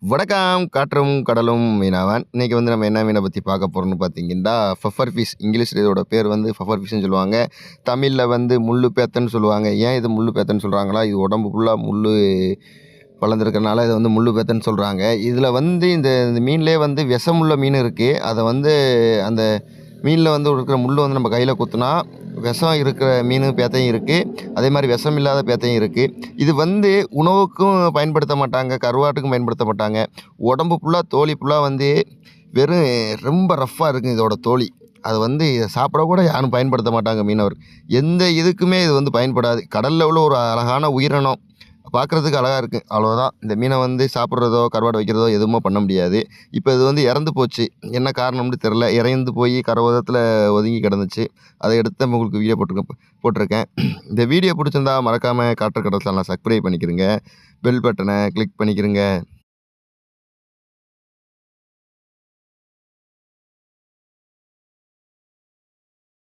வணக்கம் காற்றும் கடலும் மீனவன். இன்னைக்கு வந்து நம்ம என்ன மீனை பற்றி பார்க்க போகிறோம்னு பார்த்தீங்கன்னா, பஃபர் ஃபிஷ். இங்கிலீஷில் இதோட பேர் வந்து பஃபர் ஃபிஷ்ன்னு சொல்லுவாங்க. தமிழில் வந்து முள்ளு பேத்தன்னு சொல்லுவாங்க. ஏன் இது முள்ளு பேத்தன்னு சொல்கிறாங்களா, இது உடம்பு ஃபுல்லாக முள் வளர்ந்துருக்கறனால இதை வந்து முள்ளு பேத்தன்னு சொல்கிறாங்க. இதில் வந்து இந்த இந்த மீன்லேயே வந்து விஷமுள்ள மீன் இருக்குது. அதை வந்து அந்த மீனில் வந்து இருக்கிற முள் வந்து நம்ம கையில் குத்துனா விஷம் இருக்கிற மீன் பேத்தையும் இருக்குது, அதே மாதிரி விஷம் இல்லாத பேத்தையும் இருக்குது. இது வந்து உணவுக்கும் பயன்படுத்த மாட்டாங்க, கருவாட்டுக்கும் பயன்படுத்த மாட்டாங்க. உடம்பு ஃபுல்லாக தோலி ஃபுல்லாக வந்து வெறும் ரொம்ப ரஃப்பாக இருக்குங்க இதோட தோலி. அது வந்து இதை சாப்பிட கூட யாரும் பயன்படுத்த மாட்டாங்க மீனவர். எந்த இதுக்குமே இது வந்து பயன்படாது. கடலில் உள்ள ஒரு அழகான உயிரினம், பார்க்குறதுக்கு அழகாக இருக்குது, அவ்வளோதான். இந்த மீனை வந்து சாப்பிட்றதோ கருவாடு வைக்கிறதோ எதுவுமே பண்ண முடியாது. இப்போ இது வந்து இறந்து போச்சு. என்ன காரணம்னு தெரில. இறந்து போய் கரை ஒதுங்கி கிடந்துச்சு. அதை எடுத்து உங்களுக்கு வீடியோ போட்டிருக்கேன். இந்த வீடியோ பிடிச்சிருந்தா மறக்காமல் காற்று கடல் சேனலை சப்ஸ்கிரைப் பண்ணிக்கிறங்க. பெல் பட்டனை கிளிக் பண்ணிக்கிறங்க.